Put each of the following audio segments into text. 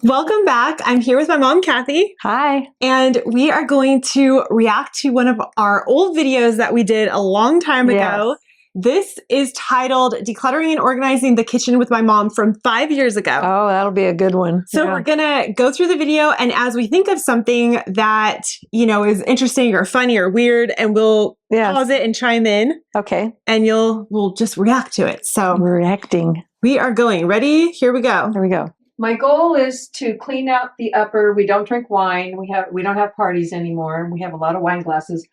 Welcome back. I'm here with my mom, Kathy. Hi. And we are going to react to one of our old videos that we did a long time ago. This is titled Decluttering and Organizing the Kitchen with My Mom from 5 years ago. Oh, that'll be a good one. So we're going to go through the video, and as we think of something that, you know, is interesting or funny or weird, and we'll pause it and chime in. Okay. And we'll just react to it. So reacting. We are going. Ready? Here we go. Here we go. My goal is to clean out the upper. We don't drink wine. We don't have parties anymore. We have a lot of wine glasses.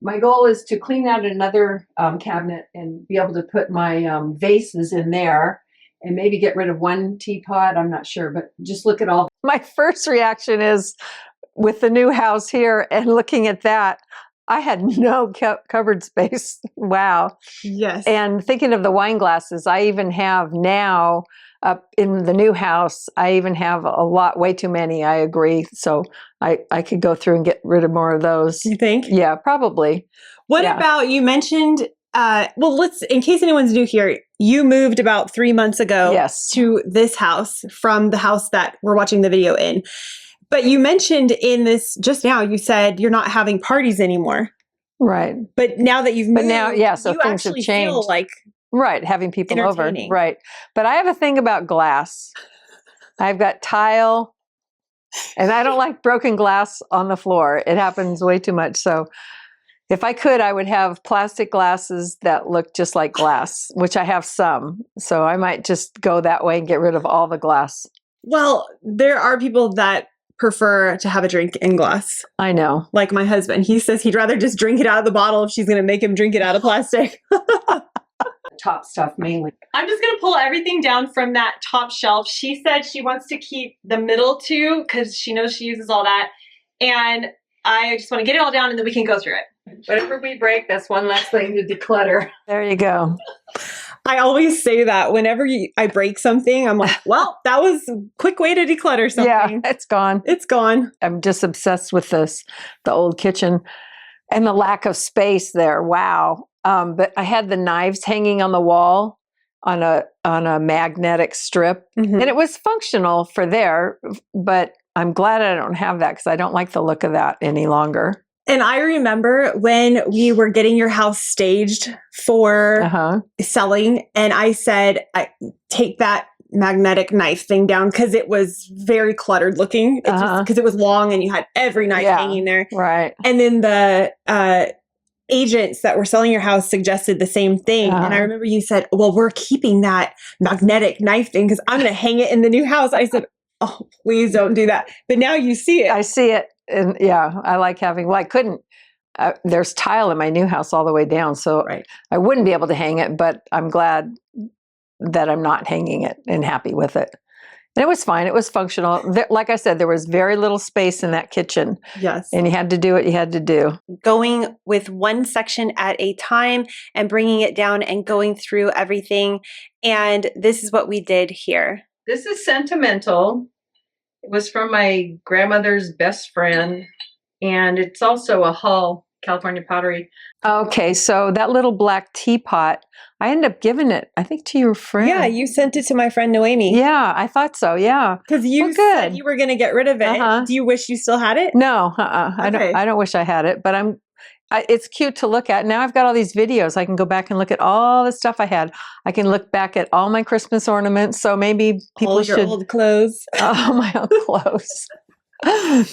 My goal is to clean out another cabinet and be able to put my vases in there and maybe get rid of one teapot. I'm not sure, but just look at all. My first reaction is with the new house here and looking at that, I had no cupboard space. Wow. Yes. And thinking of the wine glasses, I even have now up in the new house, I even have a lot, way too many, I agree. So I could go through and get rid of more of those. You think? Yeah, probably. What about, you mentioned, well, in case anyone's new here, you moved about 3 months ago to this house from the house that we're watching the video in. But you mentioned in this just now, you said you're not having parties anymore. Right. But now that you've moved, so you things have actually changed. feel like having people over. Right. But I have a thing about glass. I've got tile, and I don't like broken glass on the floor. It happens way too much. So if I could, I would have plastic glasses that look just like glass, which I have some. So I might just go that way and get rid of all the glass. Well, there are people that prefer to have a drink in glass. I know. Like my husband. He says he'd rather just drink it out of the bottle if she's going to make him drink it out of plastic. Top stuff mainly. I'm just going to pull everything down from that top shelf. She said she wants to keep the middle two because she knows she uses all that. And I just want to get it all down and then we can go through it. Whatever we break, that's one less thing to declutter. There you go. I always say that whenever I break something, I'm like, well, that was a quick way to declutter something. Yeah, it's gone. It's gone. I'm just obsessed with the old kitchen and the lack of space there. Wow. But I had the knives hanging on the wall on a magnetic strip, and it was functional for there, but I'm glad I don't have that because I don't like the look of that any longer. And I remember when we were getting your house staged for selling, and I said, take that magnetic knife thing down because it was very cluttered looking. Because it was long and you had every knife hanging there. Right. And then the agents that were selling your house suggested the same thing. And I remember you said, well, we're keeping that magnetic knife thing because I'm going to hang it in the new house. I said, oh, please don't do that. But now you see it. I see it. And yeah, I like having, well, I couldn't, there's tile in my new house all the way down. So I wouldn't be able to hang it, but I'm glad that I'm not hanging it and happy with it. And it was fine. It was functional. Like I said, there was very little space in that kitchen. Yes. And you had to do what you had to do. Going with one section at a time and bringing it down and going through everything. And this is what we did here. This is sentimental. It was from my grandmother's best friend. And it's also a Hull, California pottery. Okay, so that little black teapot, I ended up giving it, I think, to your friend. Yeah, you sent it to my friend Noemi. Yeah, I thought so, yeah. Because you said you were going to get rid of it. Do you wish you still had it? No, I don't wish I had it, but it's cute to look at. Now I've got all these videos. I can go back and look at all the stuff I had. I can look back at all my Christmas ornaments, so maybe people should... All your old clothes. Oh, my old clothes.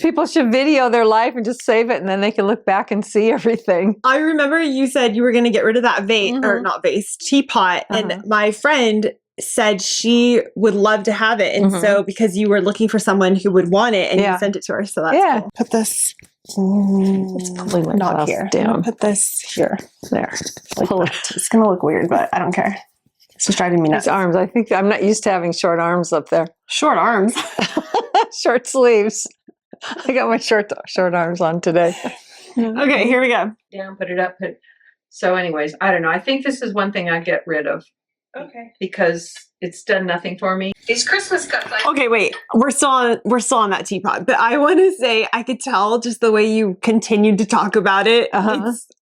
People should video their life and just save it, and then they can look back and see everything. I remember you said you were going to get rid of that vase, or not vase, teapot. And my friend said she would love to have it. And so because you were looking for someone who would want it, and you sent it to her. So that's cool. Put this not here. Down. Put this here. There. Like it's going to look weird, but I don't care. It's just driving me nuts. These arms. I think I'm not used to having short arms up there. Short arms? Short sleeves. I got my short arms on today. Okay, here we go. Down, put it up. So anyways, I don't know. I think this is one thing I get rid of. Okay. Because it's done nothing for me. These Christmas cups. Okay, wait. We're still on that teapot, but I want to say I could tell just the way you continued to talk about it.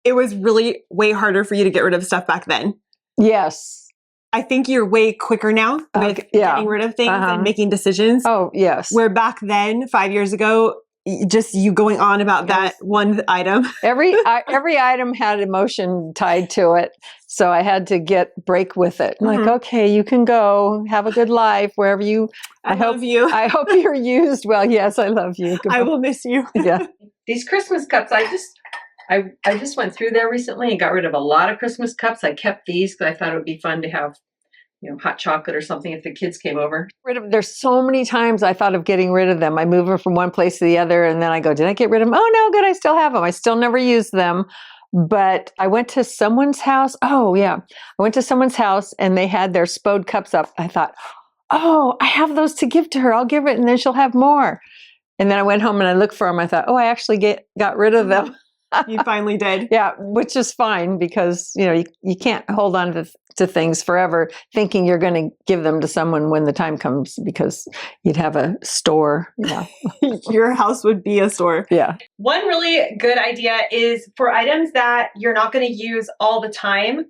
It was really way harder for you to get rid of stuff back then. Yes. I think you're way quicker now with getting rid of things and making decisions. Oh, yes. Where back then, 5 years ago, just you going on about that one item. Every item had emotion tied to it. So I had to break with it. Like, okay, you can go have a good life wherever you. I love you. I hope you're used well. Yes, I love you. I will miss you. Yeah. These Christmas cups, I just went through there recently and got rid of a lot of Christmas cups. I kept these because I thought it would be fun to have, hot chocolate or something if the kids came over. There's so many times I thought of getting rid of them. I move them from one place to the other, and then I go, did I get rid of them? Oh, no, good. I still have them. I still never use them. But I went to someone's house. Oh, yeah. I went to someone's house, and they had their Spode cups up. I thought, oh, I have those to give to her. I'll give it, and then she'll have more. And then I went home, and I looked for them. I thought, oh, I actually got rid of them. You finally did. Yeah, which is fine because, you can't hold on to things forever thinking you're going to give them to someone when the time comes because you'd have a store. Yeah. Your house would be a store. Yeah. One really good idea is for items that you're not going to use all the time.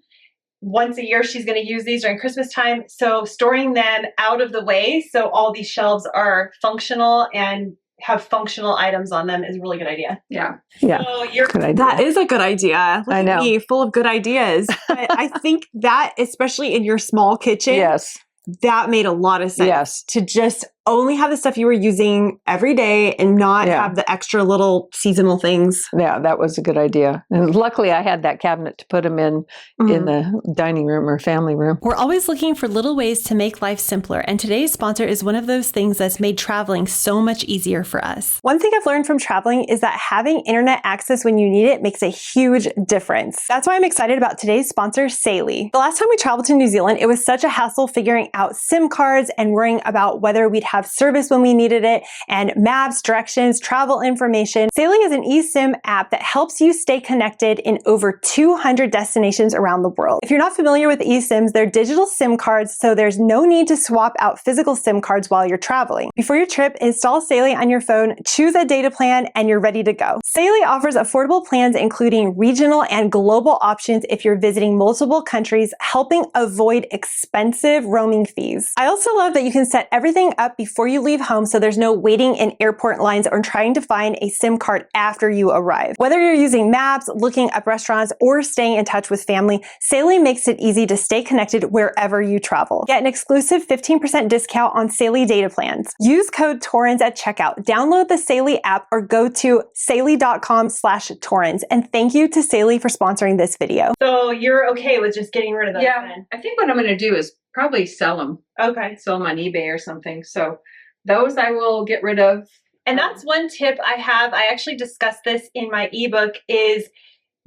Once a year, she's going to use these during Christmas time. So storing them out of the way so all these shelves are functional and have functional items on them is a really good idea. Yeah. Yeah. So that is a good idea. Look I know. At me, full of good ideas. But I think that, especially in your small kitchen, yes, that made a lot of sense. Yes. To just only have the stuff you were using every day and not have the extra little seasonal things. Yeah, that was a good idea. And luckily I had that cabinet to put them in the dining room or family room. We're always looking for little ways to make life simpler, and today's sponsor is one of those things that's made traveling so much easier for us. One thing I've learned from traveling is that having internet access when you need it makes a huge difference. That's why I'm excited about today's sponsor, Saley. The last time we traveled to New Zealand, it was such a hassle figuring out SIM cards and worrying about whether we'd have service when we needed it, and maps, directions, travel information. Saley is an eSIM app that helps you stay connected in over 200 destinations around the world. If you're not familiar with eSIMs, they're digital SIM cards, so there's no need to swap out physical SIM cards while you're traveling. Before your trip, install Saley on your phone, choose a data plan, and you're ready to go. Saley offers affordable plans including regional and global options if you're visiting multiple countries, helping avoid expensive roaming fees. I also love that you can set everything up before you leave home so there's no waiting in airport lines or trying to find a SIM card after you arrive. Whether you're using maps, looking up restaurants, or staying in touch with family, Saley makes it easy to stay connected wherever you travel. Get an exclusive 15% discount on Saley data plans. Use code Torrens at checkout. Download the Saley app or go to saley.com/Torrens. And thank you to Saley for sponsoring this video. So you're okay with just getting rid of those? Yeah, then? I think what I'm going to do is probably sell them. Okay. Sell them on eBay or something. So those I will get rid of. And that's one tip I have. I actually discussed this in my ebook is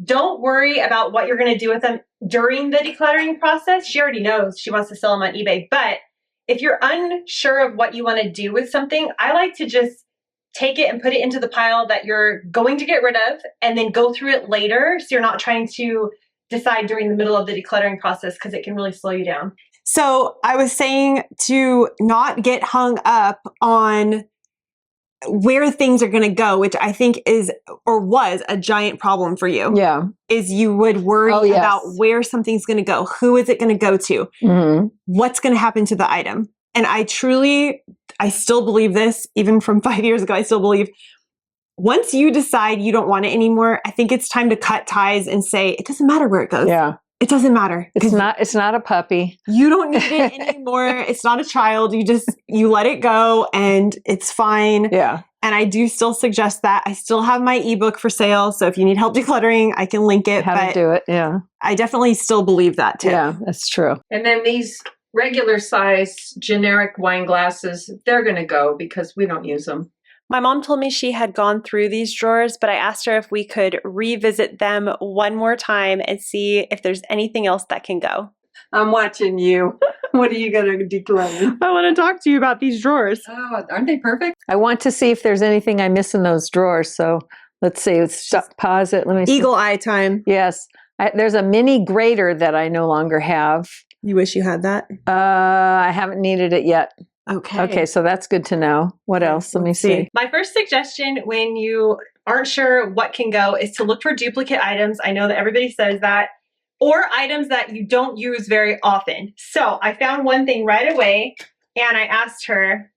don't worry about what you're going to do with them during the decluttering process. She already knows she wants to sell them on eBay. But if you're unsure of what you want to do with something, I like to just take it and put it into the pile that you're going to get rid of and then go through it later. So you're not trying to decide during the middle of the decluttering process because it can really slow you down. So I was saying to not get hung up on where things are going to go, which I think is or was a giant problem for you. Yeah. Is you would worry about where something's going to go. Who is it going to go to? What's going to happen to the item? And I still believe this, even from 5 years ago, I still believe once you decide you don't want it anymore, I think it's time to cut ties and say, it doesn't matter where it goes. Yeah. It doesn't matter. It's not a puppy. You don't need it anymore. It's not a child. You let it go and it's fine. Yeah. And I do still suggest that. I still have my ebook for sale. So if you need help decluttering, I can link it. How to do it. Yeah. I definitely still believe that too. Yeah, that's true. And then these regular size generic wine glasses, they're going to go because we don't use them. My mom told me she had gone through these drawers, but I asked her if we could revisit them one more time and see if there's anything else that can go. I'm watching you. What are you going to declutter? I want to talk to you about these drawers. Oh, aren't they perfect? I want to see if there's anything I miss in those drawers. So let's see. Let's pause it. Let me see. Eagle eye time. Yes. There's a mini grater that I no longer have. You wish you had that? I haven't needed it yet. Okay, so that's good to know. What else? Let me see. My first suggestion when you aren't sure what can go is to look for duplicate items. I know that everybody says that, or items that you don't use very often. So I found one thing right away and I asked her,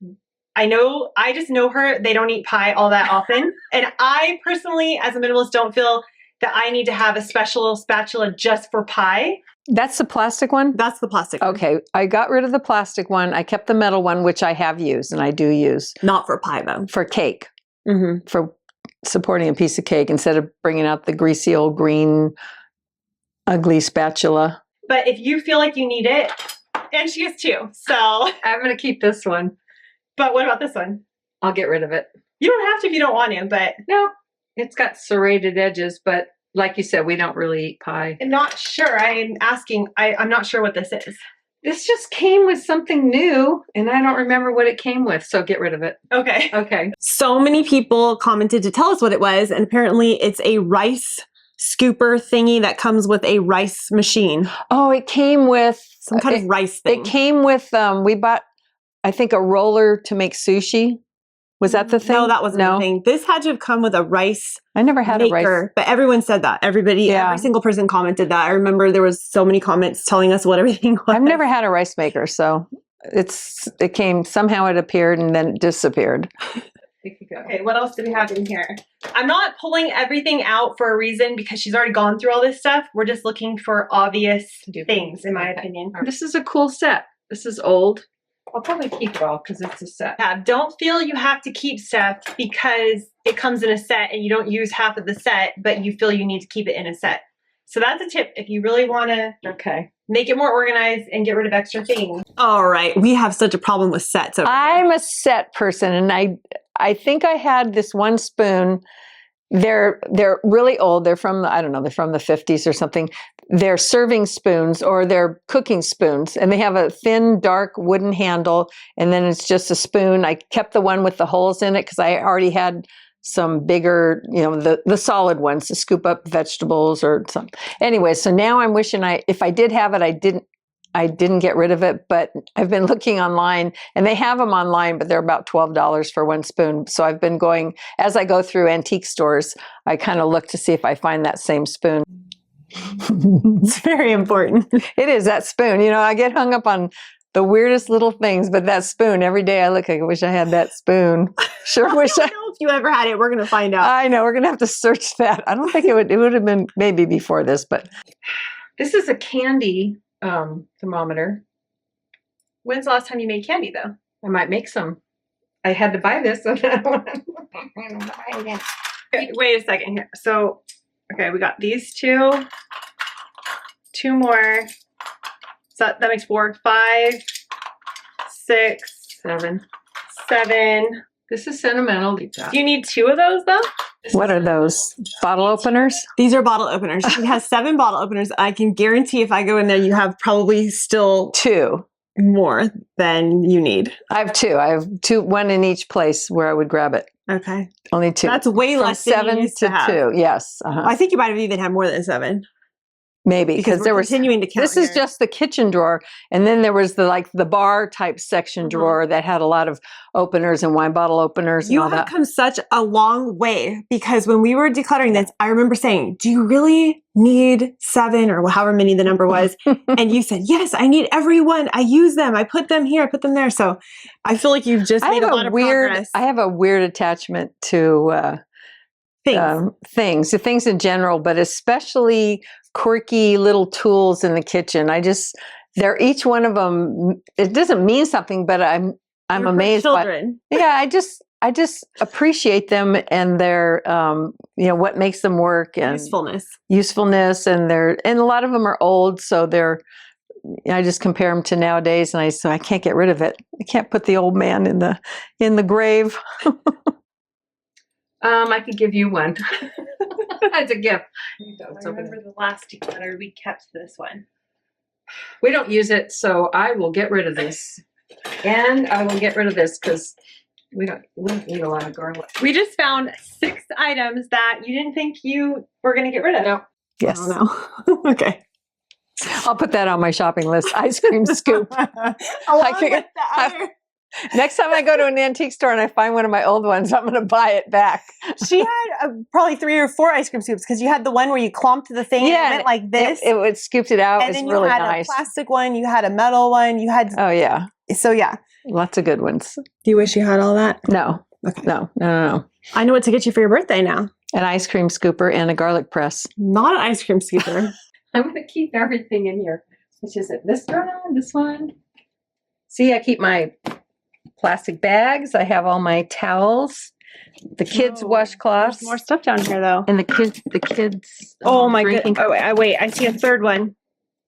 I just know her, they don't eat pie all that often. And I personally, as a minimalist, don't feel that I need to have a special spatula just for pie. That's the plastic one? That's the plastic one. Okay. I got rid of the plastic one. I kept the metal one, which I have used and I do use. Not for pie though. For cake. For supporting a piece of cake instead of bringing out the greasy old green ugly spatula. But if you feel like you need it, and she is too, so. I'm going to keep this one. But what about this one? I'll get rid of it. You don't have to if you don't want to, but. No, it's got serrated edges, but like you said, we don't really eat pie. I'm not sure. I'm asking, I'm not sure what this is. This just came with something new, and I don't remember what it came with, so get rid of it. Okay. Okay. So many people commented to tell us what it was, and apparently it's a rice scooper thingy that comes with a rice machine. Oh, it came with some kind of rice thing. It came with, we bought, I think, a roller to make sushi. Was that the thing? No, that wasn't the thing. This had to have come with a rice I never had maker, a rice. but everyone said that. Everybody, every single person commented that. I remember there was so many comments telling us what everything was. I've never had a rice maker, so it came, somehow it appeared and then it disappeared. Okay, what else do we have in here? I'm not pulling everything out for a reason because she's already gone through all this stuff. We're just looking for obvious things, in my opinion. This is a cool set. This is old. I'll probably keep it all because it's a set. Yeah, don't feel you have to keep stuff because it comes in a set and you don't use half of the set, but you feel you need to keep it in a set. So that's a tip if you really want to make it more organized and get rid of extra things. All right, we have such a problem with sets. I'm a set person, and I think I had this one spoon. They're really old. They're from, I don't know, they're from the 50s or something. They're serving spoons or they're cooking spoons, and they have a thin, dark wooden handle, and then it's just a spoon. I kept the one with the holes in it because I already had some bigger, the solid ones to scoop up vegetables or something. Anyway, so now I'm wishing if I did have it, I didn't get rid of it, but I've been looking online, and they have them online, but they're about $12 for one spoon. So I've been going, as I go through antique stores, I kind of look to see if I find that same spoon. It's very important. It is, that spoon. I get hung up on the weirdest little things, but that spoon, every day I look, I wish I had that spoon. Sure wish I know if you ever had it. We're going to find out. I know, we're going to have to search that. I don't think it would have been maybe before this, but. This is a candy thermometer. When's the last time you made candy though? I might make some. I had to buy this. Wait a second here. So, okay, we got these two more. So that makes 4, 5, 6, 7. This is sentimental. Do you need 2 of those though? What are those? Bottle openers? These are bottle openers. She has 7 bottle openers. I can guarantee if I go in there, you have probably still 2 more than you need. I have 2. I have 2, one in each place where I would grab it. Okay. Only 2. That's way less than 7 you used to to have. 2. Yes. I think you might have even had more than 7. Maybe because there was continuing to count. This is just the kitchen drawer, and then there was the bar type section drawer that had a lot of openers and wine bottle openers. You and all have that. come such a long way, because when we were decluttering this, I remember saying, "Do you really need 7 or however many the number was?" And you said, "Yes, I need every one. I use them. I put them here. I put them there." So I feel like you've just made a lot of progress. I have a weird attachment to things in general, but especially quirky little tools in the kitchen. They're each one of them. It doesn't mean something, but I'm amazed by. Yeah, I just appreciate them and their what makes them work and usefulness, and a lot of them are old, so I just compare them to nowadays, and I can't get rid of it. I can't put the old man in the grave. I could give you one. As a gift. I remember the last declutter, we kept this one. We don't use it, so I will get rid of this. And I will get rid of this because we don't need a lot of garlic. We just found 6 items that you didn't think you were going to get rid of. No. Yes. I don't know. Okay. I'll put that on my shopping list. Ice cream scoop. Along with the other. Next time I go to an antique store and I find one of my old ones, I'm going to buy it back. She had probably 3 or 4 ice cream scoops because you had the one where you clumped the thing and it went like this. It scooped it out. And it was then really you had nice. a plastic one. You had a metal one. You had. Oh, yeah. So, yeah. Lots of good ones. Do you wish you had all that? No. Okay. No. I know what to get you for your birthday now. An ice cream scooper and a garlic press. Not an ice cream scooper. I'm going to keep everything in here. Which is it? This one. See, I keep my plastic bags. I have all my towels, the kids' washcloths. There's more stuff down here, though. And the kids. Oh my goodness! Oh wait! I see a third one.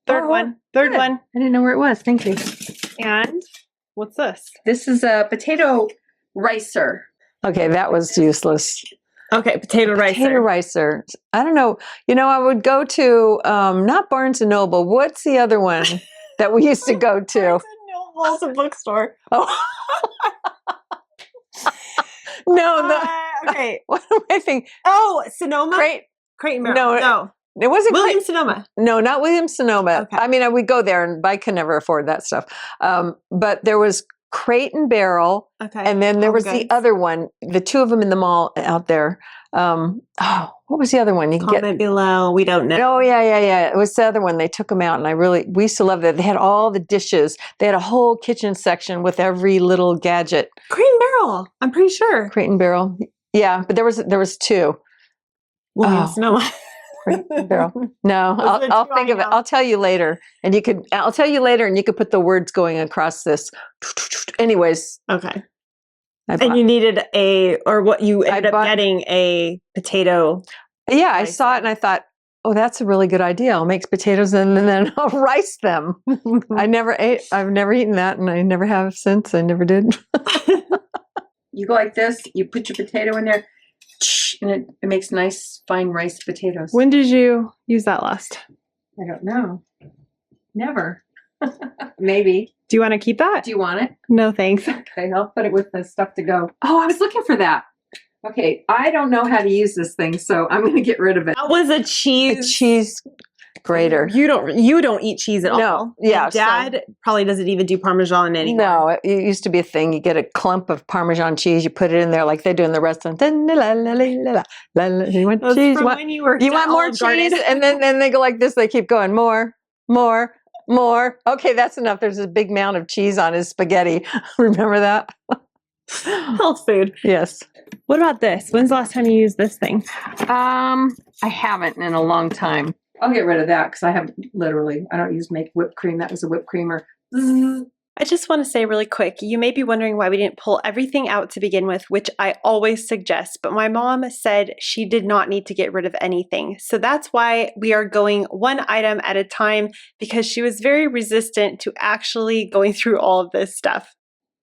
Third one. I didn't know where it was. Thank you. And what's this? This is a potato ricer. Okay, that was useless. Okay, potato ricer. I don't know. I would go to not Barnes and Noble. What's the other one that we used to go to? Barnes and Noble's a bookstore. Oh. No. Okay. What am I thinking? Oh, Sonoma. Crate and Barrel. No. It wasn't Williams Sonoma. No, not Williams Sonoma. Okay. I mean, I would go there, but I could never afford that stuff. But there was Crate and Barrel, and then there was the other one. The two of them in the mall out there. What was the other one? You can Comment below. We don't know. Oh yeah. It was the other one. They took them out, and we used to love that. They had all the dishes. They had a whole kitchen section with every little gadget. Crate and Barrel. I'm pretty sure. Crate and Barrel. Yeah, but there was two. Williams Sonoma. Barrel. No, I'll think of it. I'll tell you later, and you could put the words going across this. Anyways, okay. And you needed you ended up getting a potato. Yeah, I saw it and I thought, oh, that's a really good idea. I'll make potatoes and then I'll rice them. I've never eaten that, and I never have since. I never did. You go like this. You put your potato in there. And it makes nice, fine rice potatoes. When did you use that last? I don't know. Never. Maybe. Do you want to keep that? Do you want it? No, thanks. Okay, I'll put it with the stuff to go. Oh, I was looking for that. Okay, I don't know how to use this thing, so I'm going to get rid of it. That was a cheese grater. You don't eat cheese at all. No. Yeah. My dad probably doesn't even do Parmesan anymore. No, it used to be a thing. You get a clump of Parmesan cheese, you put it in there like they do in the restaurant. You want cheese? You want more cheese? And then they go like this. They keep going more. Okay, that's enough. There's a big mound of cheese on his spaghetti. Remember that? Health food. Yes. What about this? When's the last time you used this thing? I haven't in a long time. I'll get rid of that because I don't make whipped cream. That was a whipped creamer. I just want to say really quick, you may be wondering why we didn't pull everything out to begin with, which I always suggest, but my mom said she did not need to get rid of anything. So that's why we are going one item at a time, because she was very resistant to actually going through all of this stuff.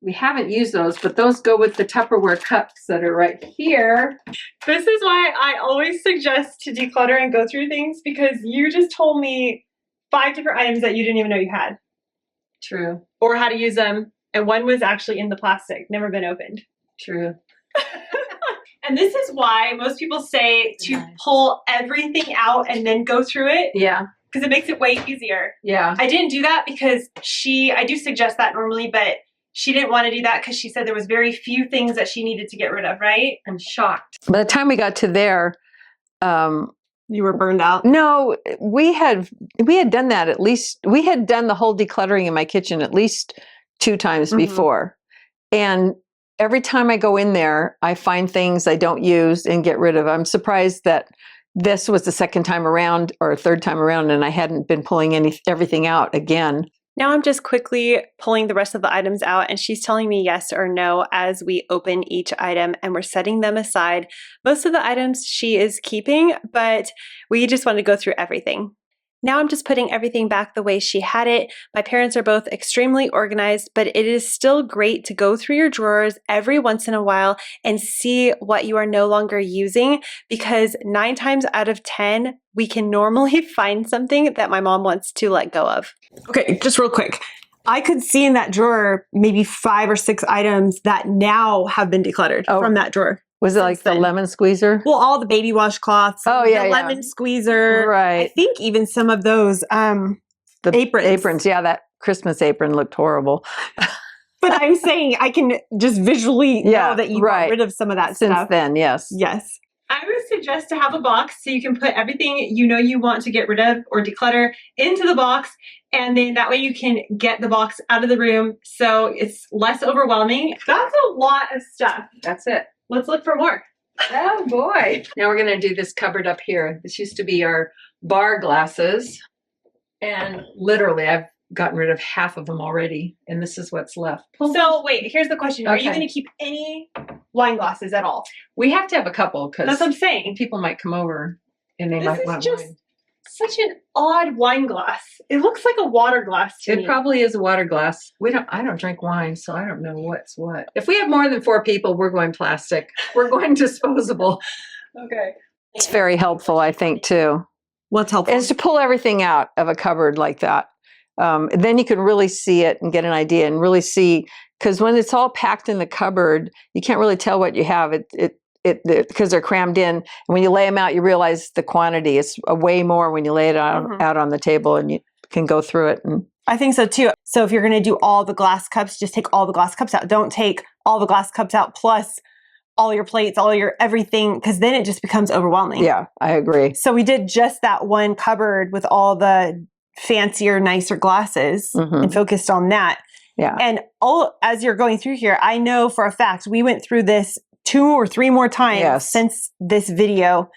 We haven't used those, but those go with the Tupperware cups that are right here. This is why I always suggest to declutter and go through things, because you just told me 5 different items that you didn't even know you had. True. Or how to use them. And one was actually in the plastic, never been opened. True. And this is why most people say to pull everything out and then go through it. Yeah. Because it makes it way easier. Yeah. I didn't do that because I do suggest that normally, but she didn't want to do that because she said there was very few things that she needed to get rid of, right? I'm shocked. By the time we got to there, you were burned out? No, we had done that at least. We had done the whole decluttering in my kitchen at least 2 times before. And every time I go in there, I find things I don't use and get rid of. I'm surprised that this was the second time around or third time around and I hadn't been pulling everything out again. Now I'm just quickly pulling the rest of the items out, and she's telling me yes or no as we open each item, and we're setting them aside. Most of the items she is keeping, but we just want to go through everything. Now I'm just putting everything back the way she had it. My parents are both extremely organized, but it is still great to go through your drawers every once in a while and see what you are no longer using, because 9 times out of 10, we can normally find something that my mom wants to let go of. Okay, just real quick. I could see in that drawer maybe 5 or 6 items that now have been decluttered from that drawer. Was it like the lemon squeezer? Well, all the baby washcloths. Oh, yeah, the lemon squeezer. Right. I think even some of those the aprons. Yeah, that Christmas apron looked horrible. But I'm saying I can just visually know that you got rid of some of that Since stuff. then, yes. Yes. I would suggest to have a box so you can put everything you want to get rid of or declutter into the box, and then that way you can get the box out of the room so it's less overwhelming. That's a lot of stuff. That's it. Let's look for more. Oh boy. Now we're going to do this cupboard up here. This used to be our bar glasses, and literally I've gotten rid of half of them already, and this is what's left. So wait, here's the question. Are you going to keep any wine glasses at all? We have to have a couple because that's what I'm saying. People might come over and they might want wine. Such an odd wine glass. It looks like a water glass to me. It probably is a water glass. I don't drink wine, so I don't know what's what. If we have more than 4 people, we're going plastic. We're going disposable. Okay. It's very helpful, I think, too. What's helpful? Is to pull everything out of a cupboard like that. Then you can really see it and get an idea and really see, because when it's all packed in the cupboard, you can't really tell what you have. Because they're crammed in. And when you lay them out, you realize the quantity. It's way more when you lay it out on the table and you can go through it. And I think so too. So if you're going to do all the glass cups, just take all the glass cups out. Don't take all the glass cups out plus all your plates, all your everything, because then it just becomes overwhelming. Yeah, I agree. So we did just that one cupboard with all the fancier, nicer glasses and focused on that. Yeah. And as you're going through here, I know for a fact we went through this 2 or 3 more times since this video,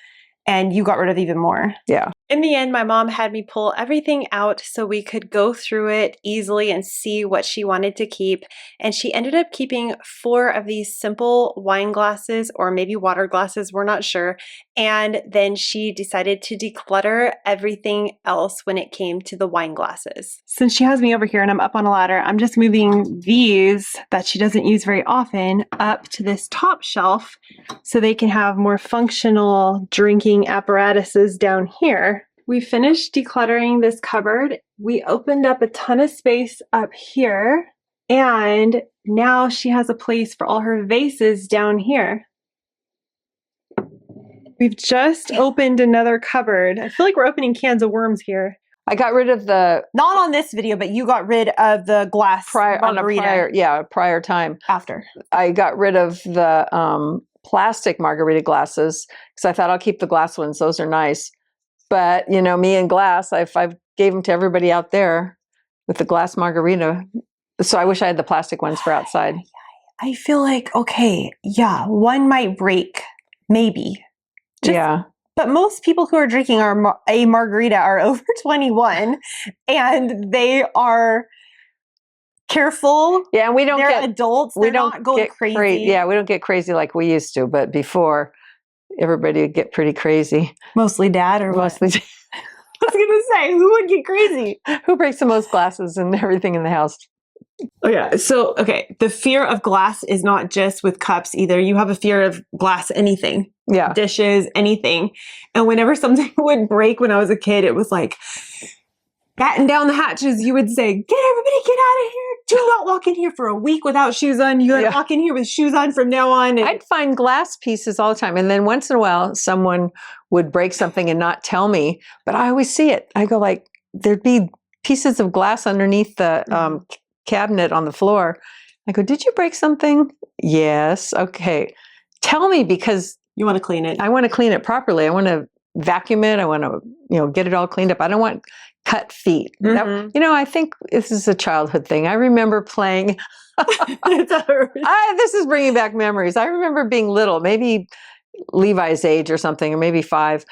and you got rid of even more. Yeah. In the end, my mom had me pull everything out so we could go through it easily and see what she wanted to keep. And she ended up keeping 4 of these simple wine glasses, or maybe water glasses, we're not sure. And then she decided to declutter everything else when it came to the wine glasses. Since she has me over here and I'm up on a ladder, I'm just moving these that she doesn't use very often up to this top shelf so they can have more functional drinking apparatuses down here. We finished decluttering this cupboard. We opened up a ton of space up here, and now she has a place for all her vases down here. We've just opened another cupboard. I feel like we're opening cans of worms here. I got rid of the... Not on this video, but you got rid of the glass margarita. Prior time. After. I got rid of the plastic margarita glasses because I thought I'll keep the glass ones. Those are nice. But, you know, me and glass, I gave them to everybody out there with the glass margarita. So I wish I had the plastic ones for outside. I feel like, okay, yeah, one might break, maybe. But most people who are drinking a margarita are over 21, and they are careful. Yeah, and they're adults. They're not going crazy. Yeah, we don't get crazy like we used to, but before... Everybody would get pretty crazy. Mostly Dad, or mostly. I was gonna say, who would get crazy? Who breaks the most glasses and everything in the house? Oh yeah. So the fear of glass is not just with cups either. You have a fear of glass, anything. Yeah. Dishes, anything. And whenever something would break when I was a kid, it was like batten down the hatches. You would say, get out of here. Do not walk in here for a week without shoes on. You gotta walk in here with shoes on from now on. And I'd find glass pieces all the time. And then once in a while, someone would break something and not tell me, but I always see it. I go like, there'd be pieces of glass underneath the cabinet on the floor. I go, did you break something? Yes. Okay. Tell me, because you want to clean it. I want to clean it properly. I want to vacuum it. I want to, get it all cleaned up. I don't want cut feet. That, I think this is a childhood thing. I remember playing. This is bringing back memories. I remember being little, maybe Levi's age or something, or maybe 5,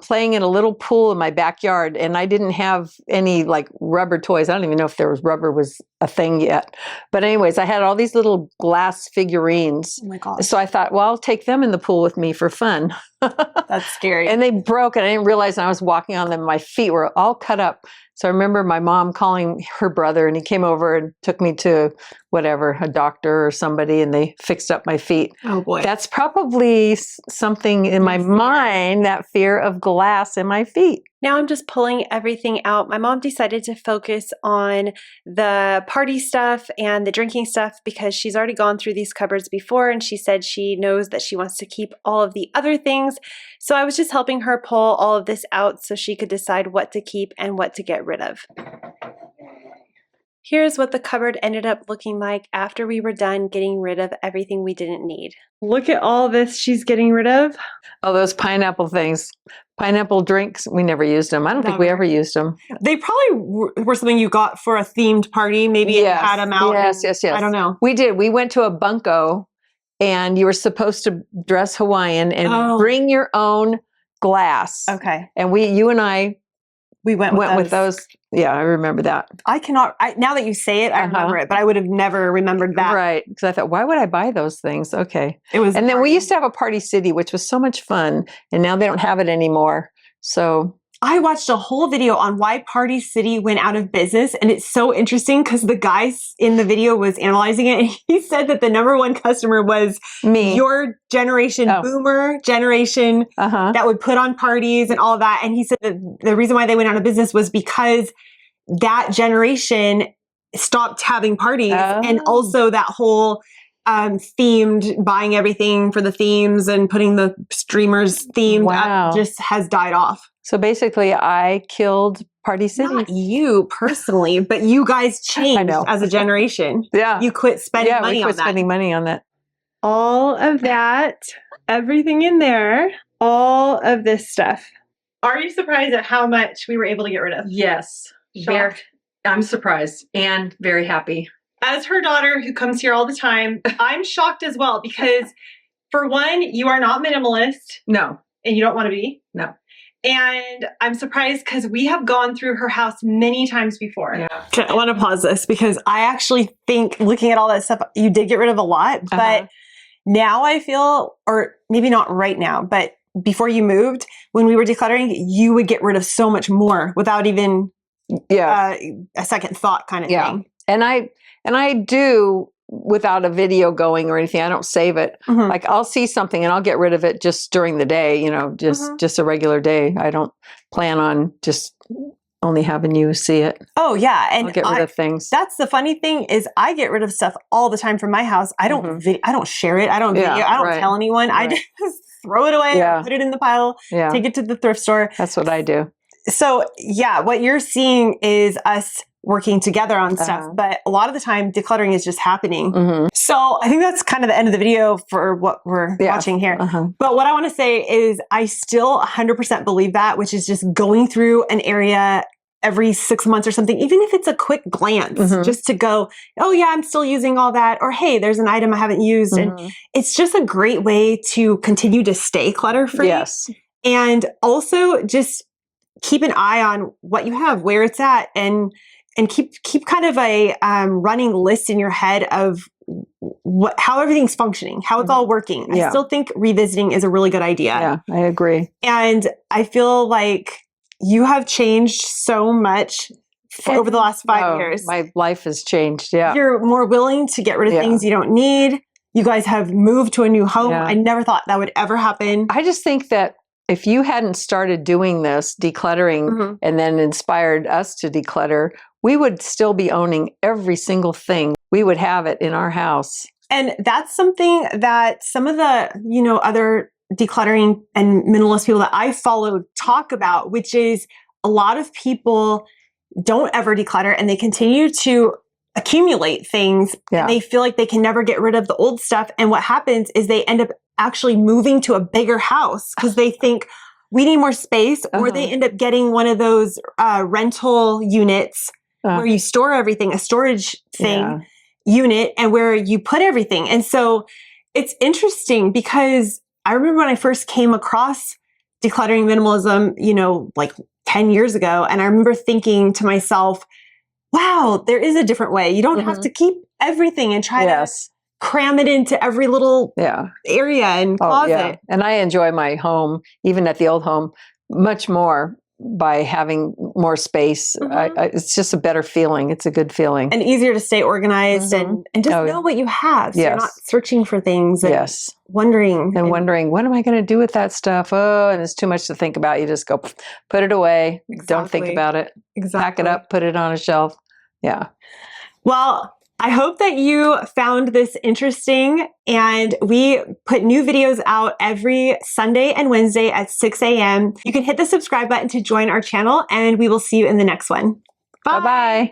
playing in a little pool in my backyard, and I didn't have any like rubber toys. I don't even know if rubber was a thing yet. But anyways, I had all these little glass figurines. Oh my gosh. So I thought, well, I'll take them in the pool with me for fun. That's scary. And they broke, and I didn't realize I was walking on them. My feet were all cut up. So I remember my mom calling her brother, and he came over and took me to a doctor or somebody, and they fixed up my feet. Oh boy. That's probably something in my mind, that fear of glass in my feet. Now I'm just pulling everything out. My mom decided to focus on the party stuff and the drinking stuff because she's already gone through these cupboards before, and she said she knows that she wants to keep all of the other things. So I was just helping her pull all of this out so she could decide what to keep and what to get rid of. Here's what the cupboard ended up looking like after we were done getting rid of everything we didn't need. Look at all this she's getting rid of. Oh, those pineapple things. Pineapple drinks, we never used them. I don't think we ever used them. They probably were something you got for a themed party. Maybe you had them out. Yes. I don't know. We did. We went to a bunko and you were supposed to dress Hawaiian and bring your own glass. Okay. And you and I went with those. Yeah, I remember that. I cannot, now that you say it, I remember it, but I would have never remembered that. Right. Because I thought, why would I buy those things? Okay. And then we used to have a Party City, which was so much fun. And now they don't have it anymore. So I watched a whole video on why Party City went out of business. And it's so interesting because the guy in the video was analyzing it. And he said that the #1 customer was me, your generation, boomer generation that would put on parties and all of that. And he said that the reason why they went out of business was because that generation stopped having parties. And also that whole themed, buying everything for the themes and putting the streamers themed just has died off. So basically, I killed Party City. Not you personally, but you guys changed as a generation. Yeah. You quit spending money on that. Yeah, we quit spending money on that. All of that, everything in there, all of this stuff. Are you surprised at how much we were able to get rid of? Yes. I'm surprised and very happy. As her daughter who comes here all the time, I'm shocked as well because for one, you are not minimalist. No. And you don't want to be. No. And I'm surprised because we have gone through her house many times before. Yeah. Okay, I want to pause this because I actually think looking at all that stuff, you did get rid of a lot, but now I feel, or maybe not right now, but before you moved, when we were decluttering, you would get rid of so much more without even a second thought kind of thing. And I do without a video going or anything. I don't save it. Like I'll see something and I'll get rid of it just during the day, just a regular day. I don't plan on just only having you see it. Oh yeah. And I'll get rid of things. That's the funny thing is I get rid of stuff all the time from my house. I don't I don't share it. I don't video. I don't tell anyone. I just throw it away, put it in the pile, take it to the thrift store. That's what I do. So yeah, what you're seeing is us working together on stuff, but a lot of the time decluttering is just happening. So I think that's kind of the end of the video for what we're watching here. But what I want to say is I still 100% believe that, which is just going through an area every 6 months or something, even if it's a quick glance, just to go, oh yeah, I'm still using all that, or hey, there's an item I haven't used. And it's just a great way to continue to stay clutter-free. Yes. And also just keep an eye on what you have, where it's at, and keep kind of a running list in your head of how everything's functioning, how it's all working. I still think revisiting is a really good idea. Yeah, I agree. And I feel like you have changed so much over the last 5 years. My life has changed. Yeah. You're more willing to get rid of things you don't need. You guys have moved to a new home. I never thought that would ever happen. I just think that if you hadn't started doing this, decluttering, and then inspired us to declutter, we would still be owning every single thing. We would have it in our house. And that's something that some of the, other decluttering and minimalist people that I follow talk about, which is a lot of people don't ever declutter and they continue to accumulate things. And they feel like they can never get rid of the old stuff. And what happens is they end up actually moving to a bigger house because they think we need more space, or they end up getting one of those rental units where you store everything, a storage thing unit, and where you put everything. And so it's interesting because I remember when I first came across decluttering minimalism, like 10 years ago, and I remember thinking to myself, wow, there is a different way. You don't have to keep everything and try to cram it into every little area and closet. And I enjoy my home, even at the old home, much more by having more space. It's just a better feeling. It's a good feeling. And easier to stay organized and just know what you have. So you're not searching for things and wondering. And wondering, what am I going to do with that stuff? Oh, and it's too much to think about. You just go, put it away. Don't think about it. Pack it up, put it on a shelf. Yeah. Well, I hope that you found this interesting, and we put new videos out every Sunday and Wednesday at 6 a.m. You can hit the subscribe button to join our channel, and we will see you in the next one. Bye. Bye-bye.